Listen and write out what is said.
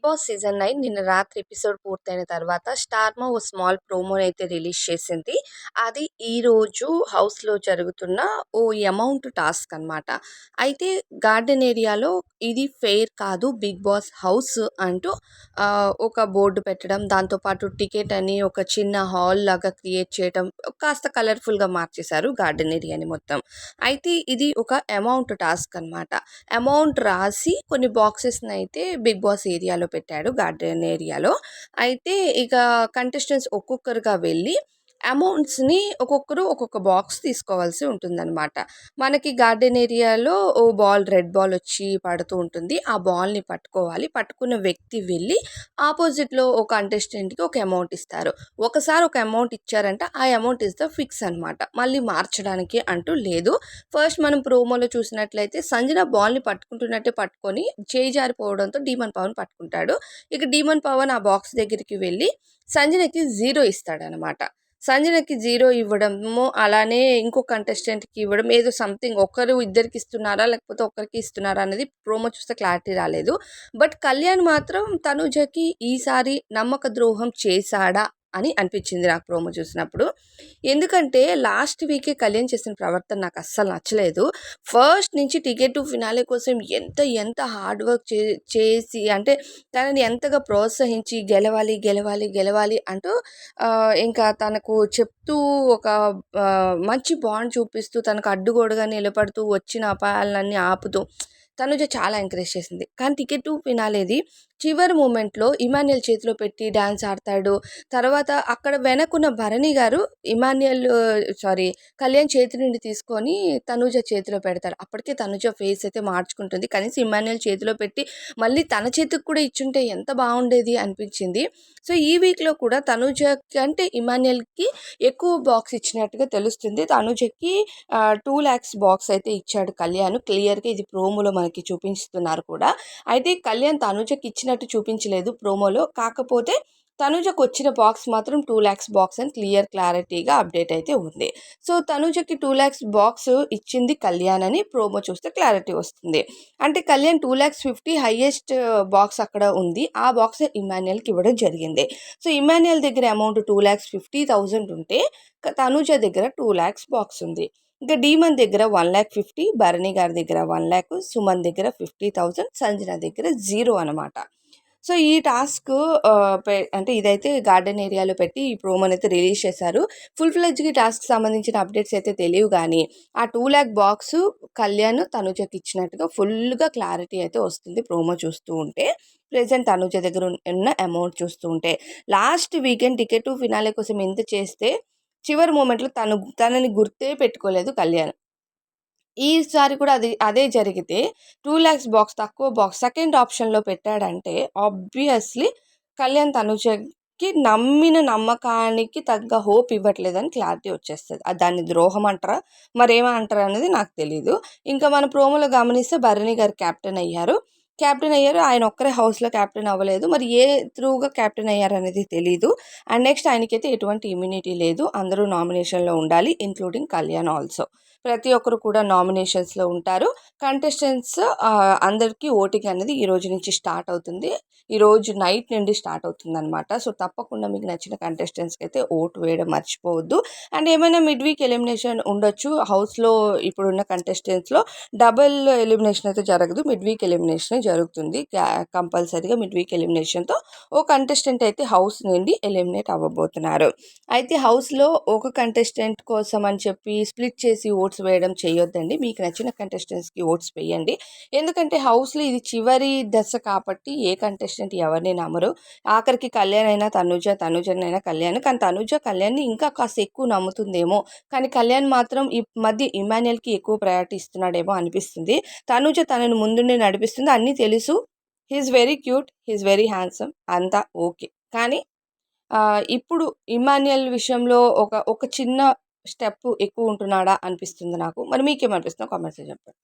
Boss season 9 నిన్న రాత్రి episode పూర్తయిన తర్వాత స్టార్మా ఓ స్మాల్ ప్రోమోనైతే రిలీజ్ చేసింది. అది ఈరోజు హౌస్‌లో జరుగుతున్న ఓ అమౌంట్ టాస్క్ అనమాట. అయితే గార్డెన్ ఏరియాలో ఇది ఫెయిర్ కాదు బిగ్ బాస్ హౌస్ అంటూ ఒక బోర్డు పెట్టడం, దాంతో పాటు టికెట్ అని ఒక చిన్న హాల్ లాగా క్రియేట్ చేయడం, కాస్త కలర్‌ఫుల్‌గా మార్చేశారు గార్డెన్ ఏరియాని మొత్తం. అయితే ఇది ఒక అమౌంట్ టాస్క్ అనమాట. అమౌంట్ రాసి కొన్ని బాక్సెస్‌నైతే బిగ్ బాస్ ఏరియాలో పెట్టాడు గార్డెన్ ఏరియాలో. అయితే ఇక కంటెస్టెంట్స్ ఒక్కొక్కరుగా వెళ్ళి అమౌంట్స్‌ని ఒక్కొక్కరు ఒక్కొక్క బాక్స్ తీసుకోవాల్సి ఉంటుందనమాట. మనకి గార్డెన్ ఏరియాలో ఓ రెడ్ బాల్ వచ్చి పడుతూ ఉంటుంది. ఆ బాల్‌ని పట్టుకోవాలి. పట్టుకున్న వ్యక్తి వెళ్ళి ఆపోజిట్‌లో ఒక కంటెస్టెంట్‌కి ఒక అమౌంట్ ఇస్తారు. ఒకసారి ఒక అమౌంట్ ఇచ్చారంటే ఆ అమౌంట్ ఇస్ ద ఫిక్స్ అనమాట. మళ్ళీ మార్చడానికి అంటూ లేదు. ఫస్ట్ మనం ప్రోమోలో చూసినట్లయితే సంజన బాల్‌ని పట్టుకుంటున్నట్టే పట్టుకొని చేయి జారిపోవడంతో డీమన్ పవన్ పట్టుకుంటాడు. ఇక డీమన్ పవన్ ఆ బాక్స్ దగ్గరికి వెళ్ళి సంజనకి 0 ఇస్తాడనమాట. సంజనకి 0 ఇవ్వడము, అలానే ఇంకో కంటెస్టెంట్‌కి ఇవ్వడం, ఏదో సంథింగ్ ఒకరు ఇద్దరికి ఇస్తున్నారా? లేకపోతే ఒక్కరికి ఇస్తున్నారా? అనేది ప్రోమో చూస్తే క్లారిటీ రాలేదు. బట్ కళ్యాణ్ మాత్రం తనుజకి ఈసారి నమ్మక ద్రోహం చేశాడా అని అనిపించింది నాకు ప్రోమో చూసినప్పుడు. ఎందుకంటే లాస్ట్ వీకే కళ్యాణ్ చేసిన ప్రవర్తన నాకు అస్సలు నచ్చలేదు. ఫస్ట్ నుంచి టికెట్ టు ఫినాలే కోసం ఎంత ఎంత హార్డ్ వర్క్ చేసి అంటే తనని ఎంతగా ప్రోత్సహించి గెలవాలి, గెలవాలి, గెలవాలి అంటూ ఇంకా తనకు చెప్తూ ఒక మంచి బాండ్ చూపిస్తూ తనకు అడ్డుగోడగా నిలబడుతూ వచ్చిన అపాయాలన్నీ ఆపుతూ తనుజ చాలా ఎంకరేజ్ చేసింది. కానీ టికెట్ టు ఫినాలేది చివరి మూమెంట్‌లో ఇమాన్యుయల్ చేతిలో పెట్టి డాన్స్ ఆడతాడు. తర్వాత అక్కడ వెనకున్న భరణి గారు కళ్యాణ్ చేతి నుండి తీసుకొని తనూజ చేతిలో పెడతాడు. అప్పటికే తనూజ ఫేస్ అయితే మార్చుకుంటుంది. కనీసం ఇమాన్యుయల్ చేతిలో పెట్టి మళ్ళీ తన చేతికి కూడా ఇచ్చుంటే ఎంత బాగుండేది అనిపించింది. సో, ఈ వీక్‌లో కూడా తనూజ కంటే ఇమాన్యుయల్‌కి ఎక్కువ బాక్స్ ఇచ్చినట్టుగా తెలుస్తుంది. తనూజకి 2,00,000 బాక్స్ అయితే ఇచ్చాడు కళ్యాణ్. క్లియర్‌గా ఇది ప్రోమోలో మనకి చూపిస్తున్నారు కూడా. అయితే కళ్యాణ్ తనూజకి ఇచ్చినట్టు చూపించలేదు ప్రోమోలో. కాకపోతే తనూజకొచ్చిన బాక్స్ మాత్రం 2,00,000 బాక్స్ అని క్లారిటీగా అప్డేట్ అయితే ఉంది. సో, తనూజకి 2,00,000 బాక్స్ ఇచ్చింది కళ్యాణ్ అని ప్రోమో చూస్తే క్లారిటీ వస్తుంది. అంటే కళ్యాణ్ 2,50,000 హైయెస్ట్ బాక్స్ అక్కడ ఉంది. ఆ బాక్స్ ఇమాన్యుయల్‌కి ఇవ్వడం జరిగింది. సో, ఇమాన్యుయల్ దగ్గర అమౌంట్ 2,50,000 ఉంటే తనూజ దగ్గర 2,00,000 బాక్స్ ఉంది. ఇంకా డీమన్ దగ్గర 1,50,000, భరణి గారి దగ్గర 1,00,000, సుమన్ దగ్గర 50,000, సంజన దగ్గర 0 అనమాట. సో, ఈ టాస్క్ అంటే ఇదైతే గార్డెన్ ఏరియాలో పెట్టి ఈ ప్రోమోనైతే రిలీజ్ చేశారు. ఫుల్ ఫ్లెడ్జ్‌గా ఈ టాస్క్‌కి సంబంధించిన అప్డేట్స్ అయితే తెలియవు గానీ, ఆ 2,00,000 బాక్సు కళ్యాణ్ తనుజకి ఇచ్చినట్టుగా ఫుల్‌గా క్లారిటీ అయితే వస్తుంది ప్రోమో చూస్తూ ఉంటే. ప్రెజెంట్ తనుజ దగ్గర ఉన్న అమౌంట్ చూస్తూ ఉంటే. Last weekend ticket to finale కోసం ఇంత చేస్తే, చివరి మూమెంట్‌లో తనని గుర్తే పెట్టుకోలేదు కళ్యాణ్. ఈసారి కూడా అదే జరిగితే 2,00,000 బాక్స్ తక్కువ బాక్స్ సెకండ్ ఆప్షన్‌లో పెట్టాడంటే ఆబ్వియస్‌లీ కళ్యాణ్ తనుజకి నమ్మిన నమ్మకానికి తగ్గ హోప్ ఇవ్వట్లేదని క్లారిటీ వచ్చేస్తది. దాన్ని ద్రోహం అంటారా? మరేమంటారా అనేది నాకు తెలీదు. ఇంకా మన ప్రోమోలో గమనిస్తే భరణి గారు కెప్టెన్ అయ్యారు. ఆయన ఒక్కరే హౌస్‌లో కెప్టెన్ అవ్వలేదు. మరి ఏ త్రూగా కెప్టెన్ అయ్యారనేది తెలీదు. అండ్ నెక్స్ట్ ఆయనకైతే ఎటువంటి ఇమ్యూనిటీ లేదు. అందరూ నామినేషన్‌లో ఉండాలి. Including Kalyan also. ప్రతి ఒక్కరు కూడా నామినేషన్స్‌లో ఉంటారు. కంటెస్టెంట్స్ అందరికీ ఓటింగ్ అనేది ఈ రోజు నుంచి స్టార్ట్ అవుతుంది. ఈరోజు నైట్ నుండి స్టార్ట్ అవుతుందనమాట. సో, తప్పకుండా మీకు నచ్చిన కంటెస్టెంట్స్‌కైతే ఓటు వేయడం మర్చిపోవద్దు. అండ్ ఏమైనా మిడ్ వీక్ ఎలిమినేషన్ ఉండొచ్చు. హౌస్‌లో ఇప్పుడున్న కంటెస్టెంట్స్‌లో డబుల్ ఎలిమినేషన్ అయితే జరగదు. మిడ్ వీక్ ఎలిమినేషనే జరుగుతుంది. కంపల్సరీగా మిడ్ వీక్ ఎలిమినేషన్‌తో ఓ కంటెస్టెంట్ అయితే హౌస్ నుండి ఎలిమినేట్ అవ్వబోతున్నారు. అయితే హౌస్‌లో ఒక కంటెస్టెంట్ కోసం అని చెప్పి స్ప్లిట్ చేసి ఓట్స్ వేయడం చేయొద్దండి. మీకు నచ్చిన కంటెస్టెంట్స్‌కి ఓట్స్ వేయండి. ఎందుకంటే హౌస్‌లో ఇది చివరి దశ కాబట్టి ఏ కంటెస్టెంట్ ఎవరిని నమ్మరు. ఆఖరికి కళ్యాణ్ అయినా తనుజనైనా కళ్యాణ్. కానీ తనుజ కళ్యాణ్‌ని ఇంకా కాస్త ఎక్కువ నమ్ముతుందేమో. కానీ కళ్యాణ్ మాత్రం ఈ మధ్య ఇమాన్యుయల్‌కి ఎక్కువ ప్రయారిటీ ఇస్తున్నాడేమో అనిపిస్తుంది. తనుజ తనని ముందుండి నడిపిస్తుంది. అన్నీ తెలుసు. He is very cute. He is very handsome. అంతా ఓకే. కానీ ఇప్పుడు ఇమ్మాన్యుయల్ విషయంలో ఒక చిన్న స్టెప్ ఎక్కువ ఉంటున్నాడా అనిపిస్తుంది నాకు. మరి మీకేమనిపిస్తుందో కామెంట్స్‌లో చెప్పండి.